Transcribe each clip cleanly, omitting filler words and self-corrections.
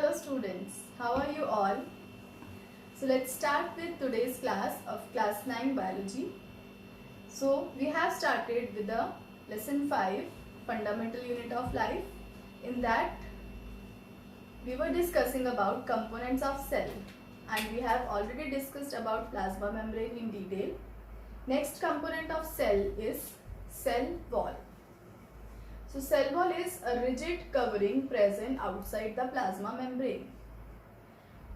Hello students, how are you all? So let's start with today's class of class 9 biology. So we have started with the lesson 5 fundamental unit of life. In that we were discussing about components of cell and we have already discussed about plasma membrane in detail. Next component of cell is cell wall. So cell wall is a rigid covering present outside the plasma membrane.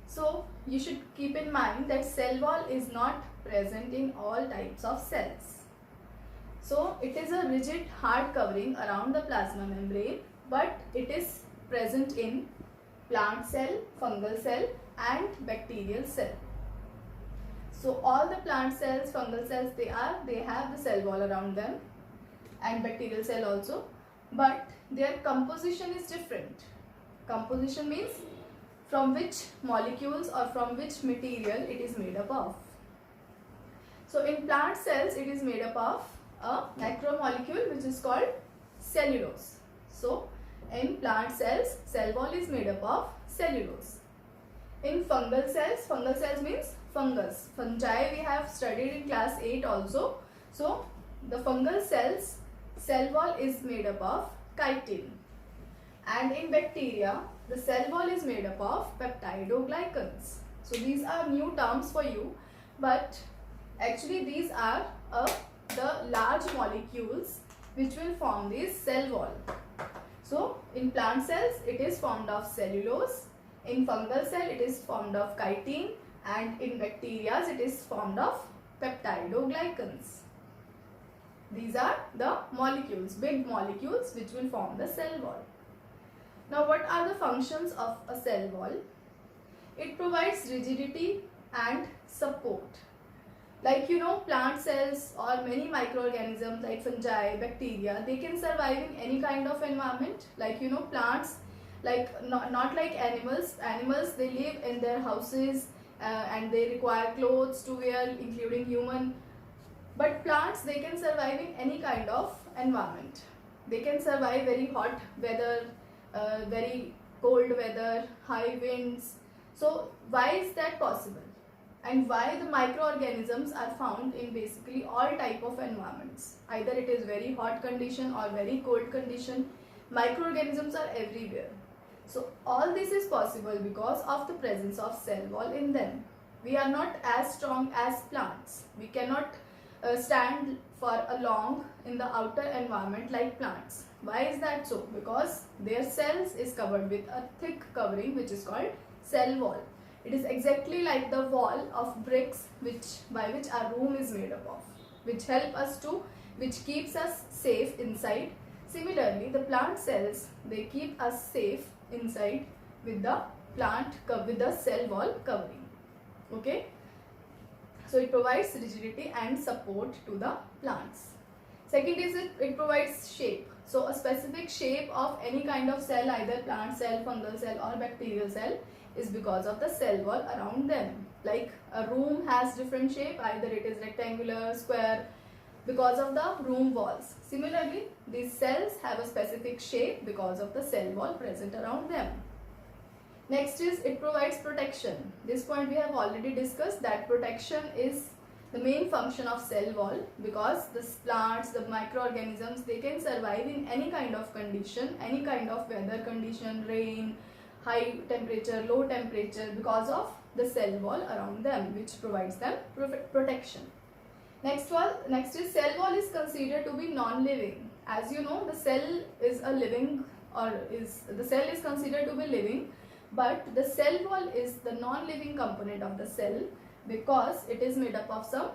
So you should keep in mind that cell wall is not present in all types of cells. So it is a rigid hard covering around the plasma membrane, but it is present in plant cell, fungal cell and bacterial cell. So all the plant cells, fungal cells, they have the cell wall around them, and bacterial cell also, but their composition is different. Composition means from which molecules or from which material it is made up of. So in plant cells it is made up of a macromolecule which is called cellulose. So in plant cells, cell wall is made up of cellulose. In fungal cells means fungus. Fungi we have studied in class 8 also. So the fungal cells, cell wall is made up of chitin. And in bacteria, the cell wall is made up of peptidoglycans. So these are new terms for you, but actually these are the large molecules which will form this cell wall. So in plant cells it is formed of cellulose, in fungal cell it is formed of chitin, and in bacteria it is formed of peptidoglycans. These are the molecules, big molecules which will form the cell wall. Now what are the functions of a cell wall? It provides rigidity and support. Like plant cells or many microorganisms like fungi, bacteria, they can survive in any kind of environment. Like plants, like not like animals. Animals, they live in their houses and they require clothes to wear, including human. But plants, they can survive in any kind of environment. They can survive very hot weather, very cold weather, high winds. So why is that possible? And why the microorganisms are found in basically all type of environments? Either it is very hot condition or very cold condition, microorganisms are everywhere. So all this is possible because of the presence of cell wall in them. We are not as strong as plants. We cannot stand for a long in the outer environment like plants. Why is that so? Because their cells is covered with a thick covering which is called cell wall. It is exactly like the wall of bricks by which our room is made up of, which keeps us safe inside. Similarly, the plant cells, they keep us safe inside with the cell wall covering. Okay. So it provides rigidity and support to the plants. Second is it provides shape. So a specific shape of any kind of cell, either plant cell, fungal cell or bacterial cell, is because of the cell wall around them. Like a room has different shape, either it is rectangular, square, because of the room walls. Similarly, these cells have a specific shape because of the cell wall present around them. Next is it provides protection. This point we have already discussed, that protection is the main function of cell wall, because the plants, the microorganisms, they can survive in any kind of condition, any kind of weather condition, rain, high temperature, low temperature, because of the cell wall around them, which provides them protection. Next is cell wall is considered to be non-living. As you know, the cell is considered to be living, but the cell wall is the non-living component of the cell because it is made up of some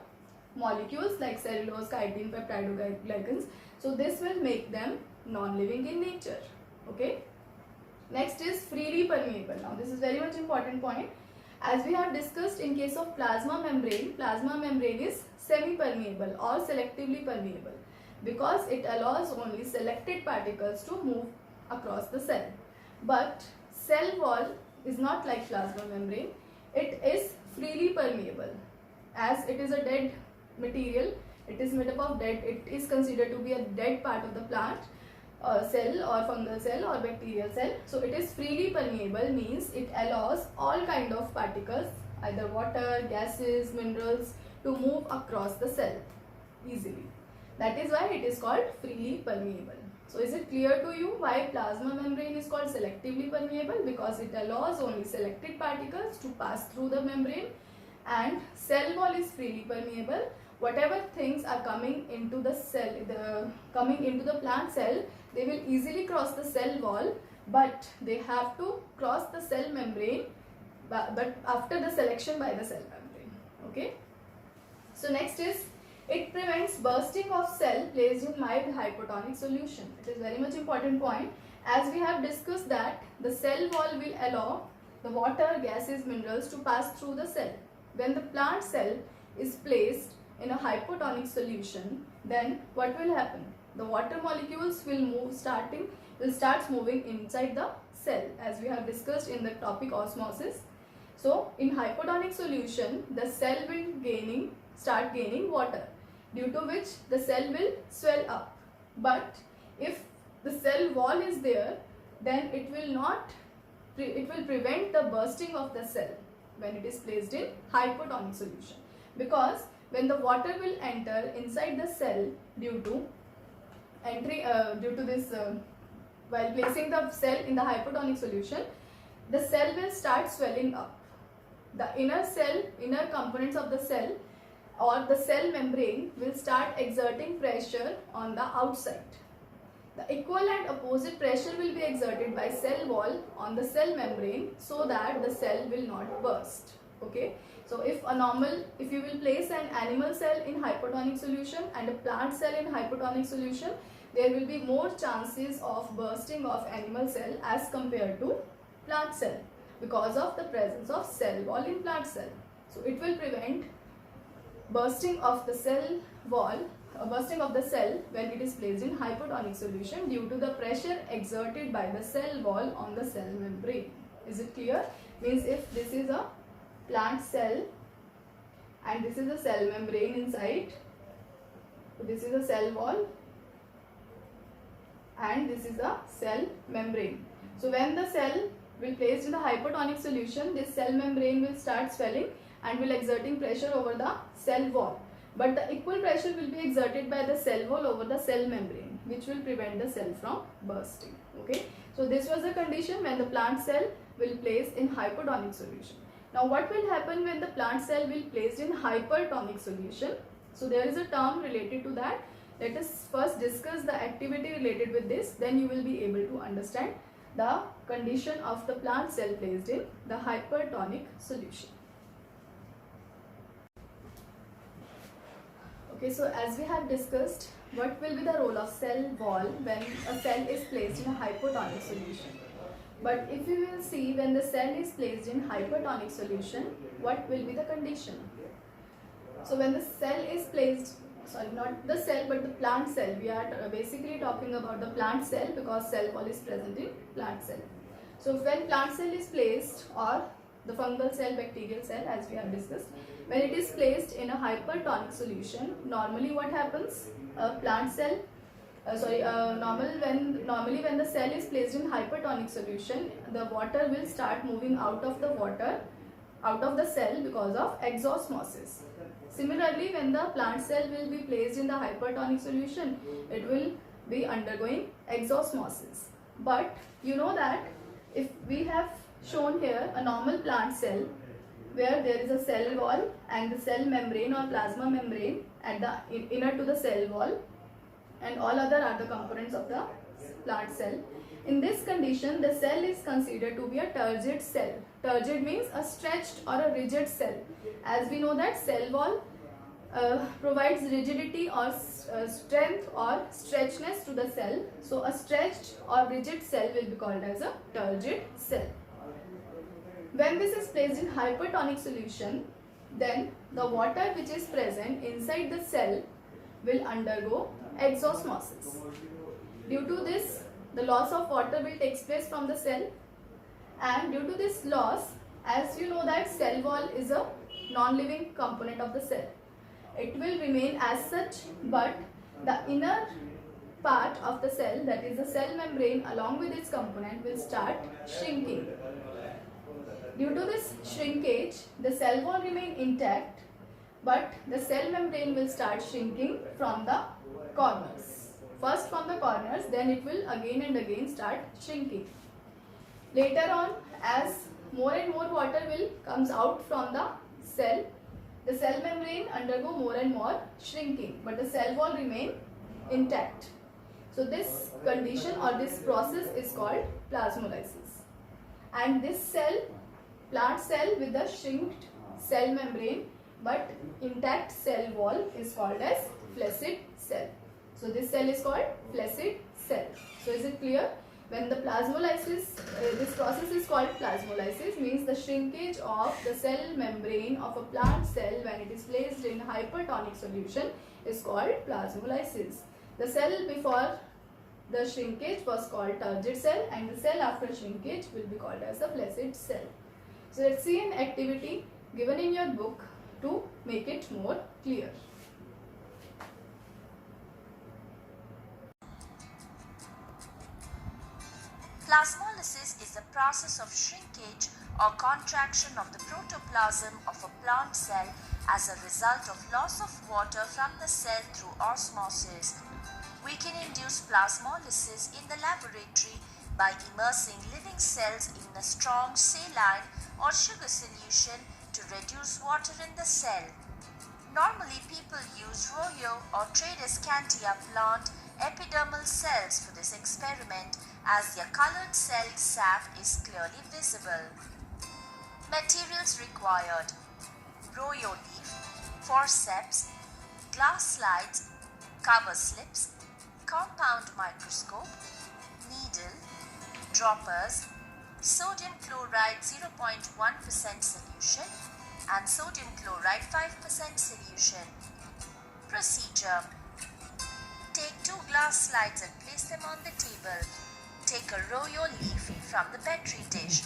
molecules like cellulose, chitin, peptidoglycans. So this will make them non-living in nature. Okay. Next is freely permeable. Now this is very much important point. As we have discussed, in case of plasma membrane is semi-permeable or selectively permeable because it allows only selected particles to move across the cell. But cell wall is not like plasma membrane. It is freely permeable. As it is a dead material, it is made up of dead, it is considered to be a dead part of the plant. cell or fungal cell or bacterial cell. So it is freely permeable means it allows all kind of particles, either water, gases, minerals, to move across the cell easily. That is why it is called freely permeable. So is it clear to you why plasma membrane is called selectively permeable? Because it allows only selected particles to pass through the membrane, and cell wall is freely permeable. Whatever things are coming into the cell, coming into the plant cell, they will easily cross the cell wall, but they have to cross the cell membrane, but after the selection by the cell membrane. Okay. So next is, it prevents bursting of cell placed in mild hypotonic solution. It is very much important point, as we have discussed that the cell wall will allow the water, gases, minerals to pass through the cell. When the plant cell is placed in a hypotonic solution, then what will happen? The water molecules will start moving inside the cell, as we have discussed in the topic osmosis. So in hypotonic solution, the cell will start gaining water, due to which the cell will swell up. But if the cell wall is there, then it will prevent the bursting of the cell when it is placed in hypotonic solution, because when the water will enter inside the cell due to while placing the cell in the hypotonic solution, the cell will start swelling up. The inner components of the cell or the cell membrane will start exerting pressure on the outside. The equal and opposite pressure will be exerted by cell wall on the cell membrane, so that the cell will not burst. Okay. So if you will place an animal cell in hypotonic solution and a plant cell in hypotonic solution, there will be more chances of bursting of animal cell as compared to plant cell, because of the presence of cell wall in plant cell. So it will prevent bursting of the cell wall, bursting of the cell when it is placed in hypotonic solution, due to the pressure exerted by the cell wall on the cell membrane. Is it clear? Means if this is a plant cell and this is a cell membrane inside, so this is a cell wall and this is a cell membrane. So when the cell will be placed in the hypotonic solution, this cell membrane will start swelling and will exerting pressure over the cell wall, but the equal pressure will be exerted by the cell wall over the cell membrane, which will prevent the cell from bursting. Okay, so this was the condition when the plant cell will place in hypotonic solution. Now what will happen when the plant cell will placed in hypertonic solution? So there is a term related to that. Let us first discuss the activity related with this, then you will be able to understand the condition of the plant cell placed in the hypertonic solution. Okay, so as we have discussed, what will be the role of cell wall when a cell is placed in a hypotonic solution? But if you will see, when the cell is placed in hypertonic solution, what will be the condition? So when the cell is placed, sorry, not the cell but the plant cell, we are basically talking about the plant cell because cell wall is present in plant cell. So when plant cell is placed, or the fungal cell, bacterial cell, as we have discussed, when it is placed in a hypertonic solution, normally what happens? Plant cell, normally when the cell is placed in hypertonic solution, the water will start moving out of the cell because of exosmosis. Similarly, when the plant cell will be placed in the hypertonic solution, it will be undergoing exosmosis. But you know that if we have shown here a normal plant cell where there is a cell wall and the cell membrane or plasma membrane at the inner to the cell wall, and all other are the components of the plant cell. In this condition, the cell is considered to be a turgid cell. Turgid means a stretched or a rigid cell. As we know that cell wall provides rigidity or strength or stretchness to the cell. So a stretched or rigid cell will be called as a turgid cell. When this is placed in hypertonic solution, then the water which is present inside the cell will undergo exosmosis. Due to this, the loss of water will take place from the cell, and due to this loss, as you know that cell wall is a non-living component of the cell. It will remain as such, but the inner part of the cell, that is the cell membrane along with its component, will start shrinking. Due to this shrinkage, the cell wall remain intact, but the cell membrane will start shrinking from the corners. First from the corners, then it will again and again start shrinking. Later on, as more and more water will comes out from the cell membrane undergo more and more shrinking, but the cell wall remain intact. So this condition or this process is called plasmolysis. And this cell, plant cell with the shrinked cell membrane but intact cell wall, is called as flaccid cell. So this cell is called flaccid cell. So is it clear? When the plasmolysis, this process is called plasmolysis, means the shrinkage of the cell membrane of a plant cell when it is placed in hypertonic solution is called plasmolysis. The cell before the shrinkage was called turgid cell, and the cell after shrinkage will be called as a flaccid cell. So let's see an activity given in your book to make it more clear. Plasmolysis is the process of shrinkage or contraction of the protoplasm of a plant cell as a result of loss of water from the cell through osmosis. We can induce plasmolysis in the laboratory by immersing living cells in a strong saline or sugar solution to reduce water in the cell. Normally, people use Royo or Tradescantia plant epidermal cells for this experiment, as their colored cell sap is clearly visible. Materials required: Royo leaf, forceps, glass slides, cover slips, compound microscope, needle, droppers, sodium chloride 0.1% solution and sodium chloride 5% solution. Procedure: take 2 glass slides and place them on the table. Take a Royo leaf from the petri dish.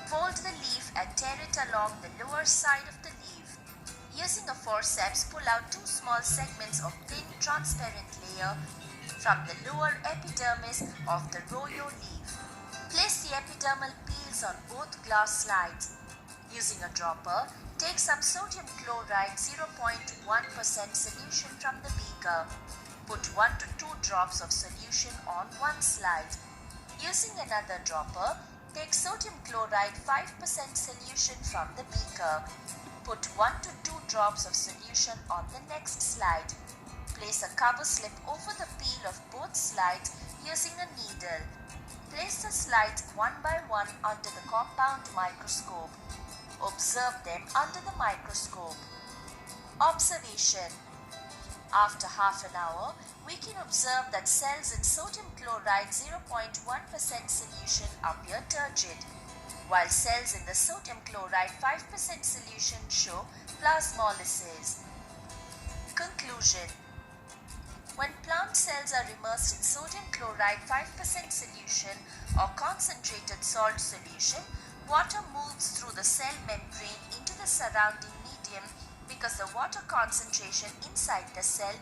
Fold the leaf and tear it along the lower side of the leaf. Using a forceps, pull out 2 small segments of thin transparent layer from the lower epidermis of the Royo leaf. Place the epidermal peels on both glass slides. Using a dropper, take some sodium chloride 0.1% solution from the beaker. Put 1 to 2 drops of solution on one slide. Using another dropper, take sodium chloride 5% solution from the beaker. Put 1 to 2 drops of solution on the next slide. Place a cover slip over the peel of both slides using a needle. Place the slides one by one under the compound microscope. Observe them under the microscope. Observation: after half an hour, we can observe that cells in sodium chloride 0.1% solution appear turgid, while cells in the sodium chloride 5% solution show plasmolysis. Conclusion: when plant cells are immersed in sodium chloride 5% solution or concentrated salt solution, water moves through the cell membrane into the surrounding medium because the water concentration inside the cell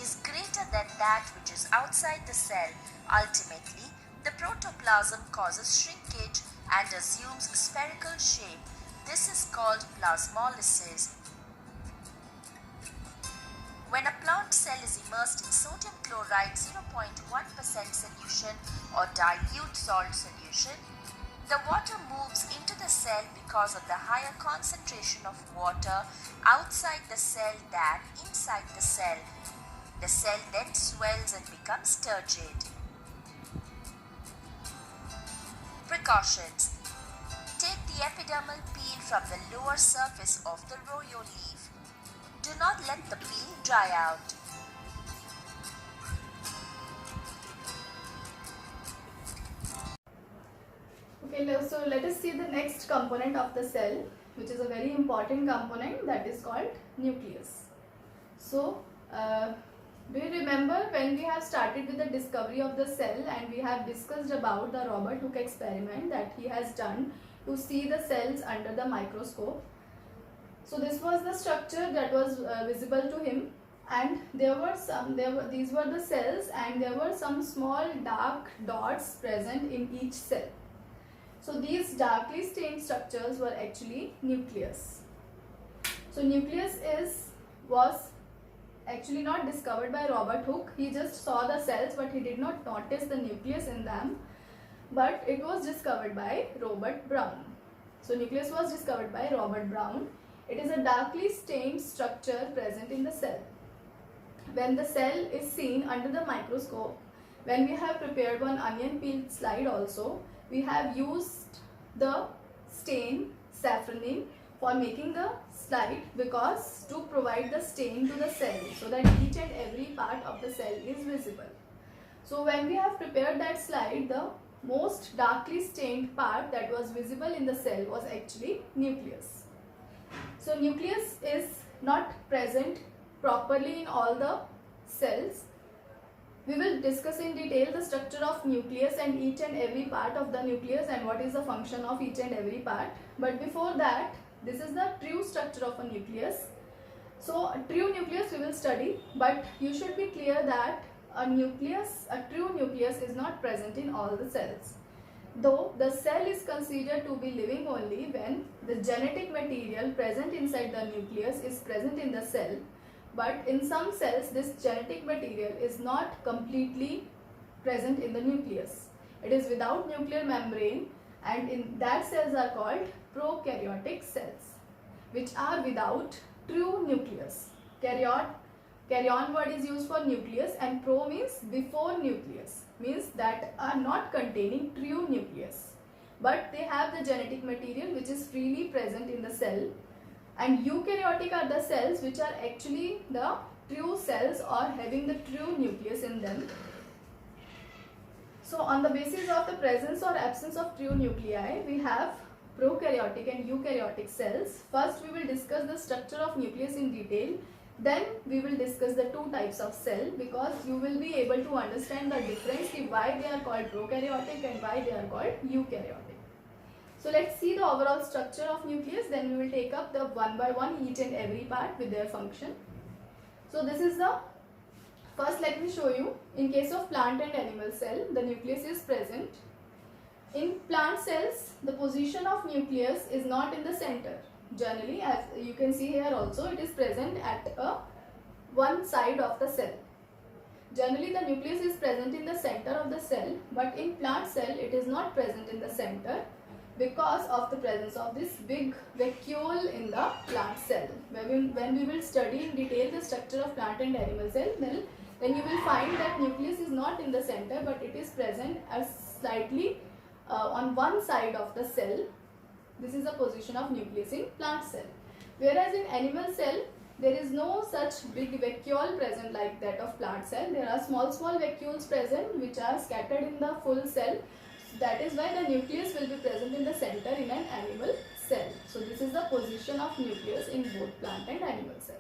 is greater than that which is outside the cell. Ultimately, the protoplasm causes shrinkage and assumes spherical shape. This is called plasmolysis. When a plant cell is immersed in sodium chloride 0.1% solution or dilute salt solution, the water moves into the cell because of the higher concentration of water outside the cell than inside the cell. The cell then swells and becomes turgid. Precautions: take the epidermal peel from the lower surface of the Royo leaf. Do not let the peel dry out. Okay, so let us see the next component of the cell, which is a very important component, that is called nucleus. So, do you remember when we have started with the discovery of the cell and we have discussed about the Robert Hooke experiment that he has done to see the cells under the microscope? So this was the structure that was visible to him and these were the cells, and there were some small dark dots present in each cell. So these darkly stained structures were actually nucleus. So nucleus was actually not discovered by Robert Hooke. He just saw the cells, but he did not notice the nucleus in them. But it was discovered by Robert Brown. So nucleus was discovered by Robert Brown. It is a darkly stained structure present in the cell. When the cell is seen under the microscope, when we have prepared one onion peel slide also, we have used the stain safranin for making the slide, because to provide the stain to the cell so that each and every part of the cell is visible. So when we have prepared that slide, the most darkly stained part that was visible in the cell was actually nucleus. So nucleus is not present properly in all the cells. We will discuss in detail the structure of nucleus and each and every part of the nucleus and what is the function of each and every part. But before that, this is the true structure of a nucleus. So a true nucleus we will study, but you should be clear that a true nucleus is not present in all the cells. Though the cell is considered to be living only when the genetic material present inside the nucleus is present in the cell, but in some cells this genetic material is not completely present in the nucleus. It is without nuclear membrane, and in that cells are called prokaryotic cells, which are without true nucleus. Karyon word is used for nucleus, and pro means before nucleus, means that are not containing true nucleus, but they have the genetic material which is freely present in the cell. And eukaryotic are the cells which are actually the true cells or having the true nucleus in them. So on the basis of the presence or absence of true nuclei, we have prokaryotic and eukaryotic cells. First we will discuss the structure of nucleus in detail. Then we will discuss the two types of cell, because you will be able to understand the difference, why they are called prokaryotic and why they are called eukaryotic. So let's see the overall structure of nucleus, then we will take up the one by one each and every part with their function. So this is the first, let me show you. In case of plant and animal cell, the nucleus is present. In plant cells, the position of nucleus is not in the center. Generally, as you can see here also, it is present at one side of the cell. Generally, the nucleus is present in the center of the cell, but in plant cell, it is not present in the center because of the presence of this big vacuole in the plant cell. When we will study in detail the structure of plant and animal cell, then you will find that nucleus is not in the center, but it is present as slightly on one side of the cell. This is the position of nucleus in plant cell. Whereas in animal cell, there is no such big vacuole present like that of plant cell. There are small vacuoles present which are scattered in the full cell. That is why the nucleus will be present in the center in an animal cell. So this is the position of nucleus in both plant and animal cell.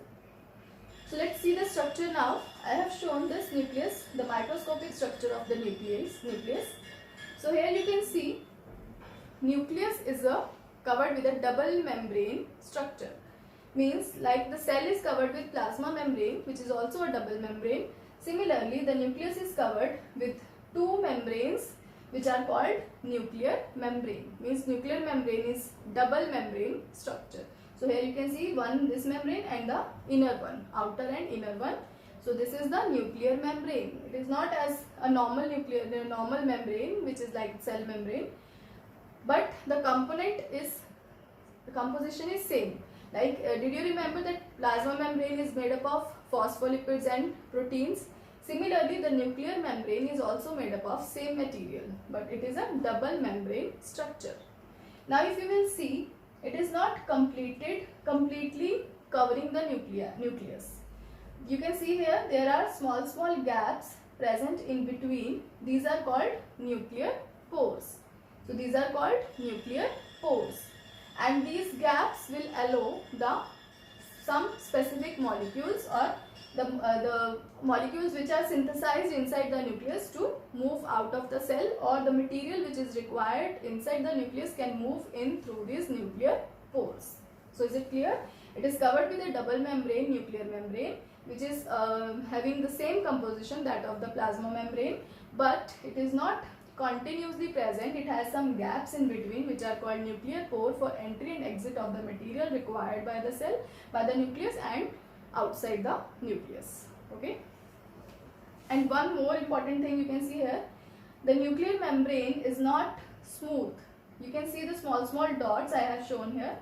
So let's see the structure now. I have shown this nucleus, the microscopic structure of the nucleus. So here you can see nucleus is covered with a double membrane structure. Means like the cell is covered with plasma membrane, which is also a double membrane. Similarly, the nucleus is covered with two membranes which are called nuclear membrane. Means nuclear membrane is double membrane structure. So here you can see this membrane and the inner one, outer and inner one. So this is the nuclear membrane. It is not as a normal membrane which is like cell membrane, but the composition is same. Like did you remember that plasma membrane is made up of phospholipids and proteins? Similarly, the nuclear membrane is also made up of same material, but it is a double membrane structure. Now if you will see, it is not completely covering the nucleus. You can see here there are small gaps present in between. These are called nuclear pores. So these are called nuclear pores, and these gaps will allow some specific molecules or the molecules which are synthesized inside the nucleus to move out of the cell, or the material which is required inside the nucleus can move in through these nuclear pores. So is it clear? It is covered with a double membrane, nuclear membrane, which is having the same composition that of the plasma membrane, but it is not continuously present. It has some gaps in between, which are called nuclear pore for entry and exit of the material required by the cell, by the nucleus and outside the nucleus. Okay. And one more important thing you can see here, the nuclear membrane is not smooth. You can see the small dots I have shown here.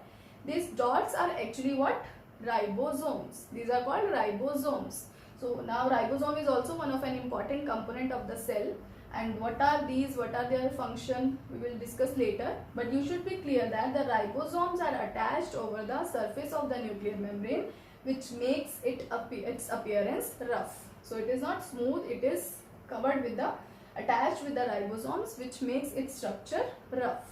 These dots are actually what? Ribosomes. These are called ribosomes. So now ribosome is also one of an important component of the cell. And what are these? What are their function? We will discuss later. But you should be clear that the ribosomes are attached over the surface of the nuclear membrane, which makes its appearance rough. So it is not smooth. It is covered with the attached with the ribosomes, which makes its structure rough.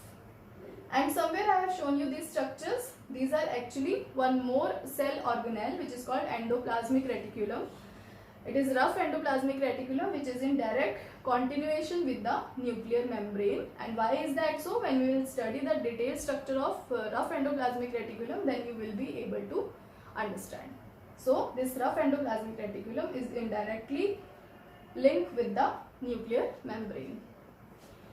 And somewhere I have shown you these structures. These are actually one more cell organelle, which is called endoplasmic reticulum. It is rough endoplasmic reticulum, which is in direct continuation with the nuclear membrane. And why is that so? When we will study the detailed structure of rough endoplasmic reticulum, then you will be able to understand. So this rough endoplasmic reticulum is indirectly linked with the nuclear membrane.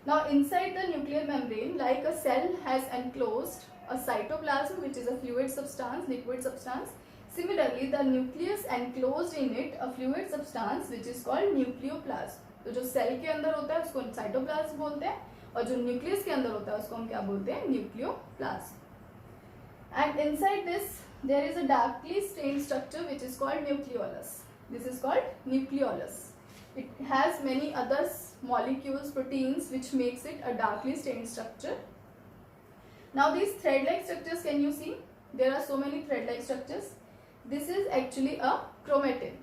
Now inside the nuclear membrane, like a cell has enclosed a cytoplasm, which is a fluid substance, liquid substance. Similarly, the nucleus enclosed in it a fluid substance, which is called nucleoplasm. तो जो cell के अंदर होता है उसको cytoplasm बोलते हैं, और जो न्यूक्लियस के अंदर होता है उसको हम क्या बोलते हैं? Nucleoplasm. And inside this there is a darkly stained structure which is called nucleolus. This is called nucleolus. It has many other molecules, proteins, which makes it a darkly stained structure. Now these thread-like structures, can you see? There are so many thread-like structures. This is actually a chromatin.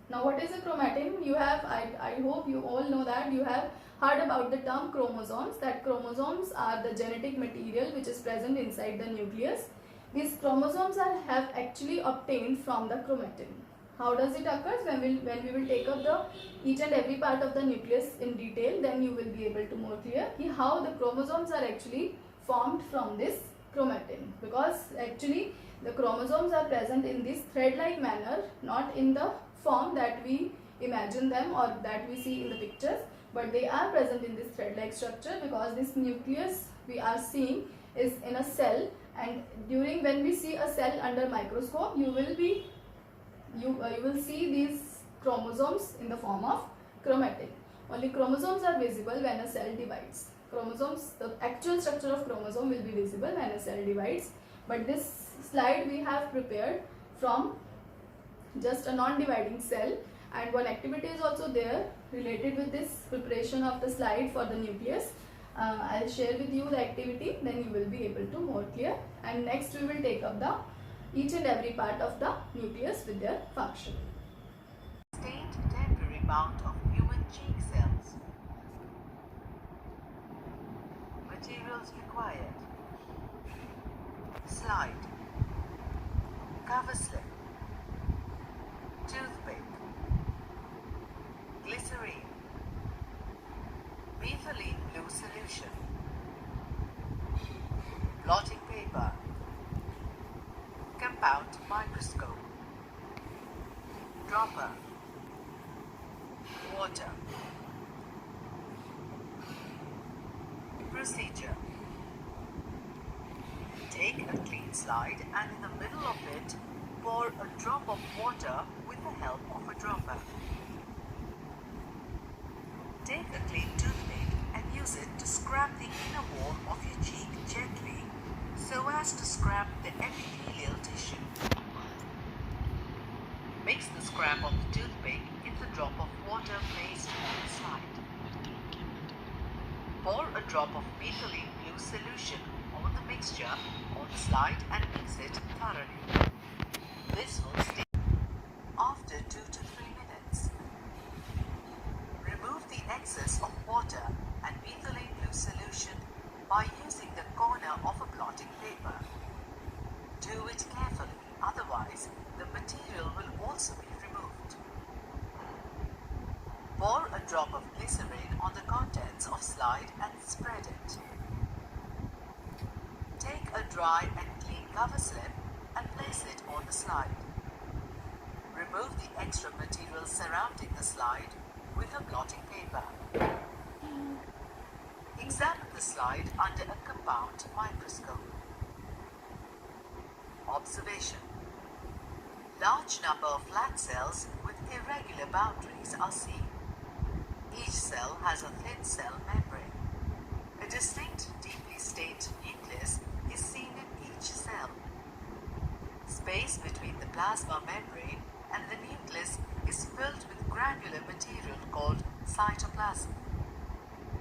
Now what is a chromatin? You have, I hope you all know that, you have heard about the term chromosomes, that chromosomes are the genetic material which is present inside the nucleus. These chromosomes have actually obtained from the chromatin. How does it occur? When we will take up the each and every part of the nucleus in detail, then you will be able to more clear how the chromosomes are actually formed from this chromatin. Because actually the chromosomes are present in this thread-like manner, not in the form that we imagine them or that we see in the pictures, but they are present in this thread-like structure because this nucleus we are seeing is in a cell, and when we see a cell under microscope, you will see these chromosomes in the form of chromatin. Only chromosomes are visible when a cell divides. Chromosomes, the actual structure of chromosome will be visible when a cell divides, but this slide we have prepared from just a non-dividing cell, and one activity is also there related with this preparation of the slide for the nucleus. I'll share with you the activity, then you will be able to more clear. And next we will take up the each and every part of the nucleus with their function. Sustained temporary bound of human cheek cells. Materials required: slide, cover slip, toothpick, glycerine, methylene blue solution, blotting paper, compound microscope, dropper, water. Procedure: take a clean slide and in the middle of it pour a drop of water with the help of a dropper. Take a clean toothpick and use it to scrap the inner wall of your cheek gently so as to scrap the epithelial tissue. Mix the scrap of the toothpick in the drop of water placed on the slide. Pour a drop of methylene blue solution on the mixture on the slide and mix it thoroughly. This will stay after 2 to 3 minutes. Remove the excess of water and methylene blue solution by using the corner of a blotting paper. Do it carefully, otherwise the material will also be removed. Pour a drop of glycerine on the contents of slide and spread it. Take a dry and clean cover slip and place it on the slide. remove the extra material surrounding the slide with a blotting paper. Examine the slide under a compound microscope. Observation. Large number of flat cells with irregular boundaries are seen. Each cell has a thin cell membrane. A distinct, deeply stained nucleus is seen in each cell. Space between the plasma membrane and the nucleus is filled with granular material called cytoplasm.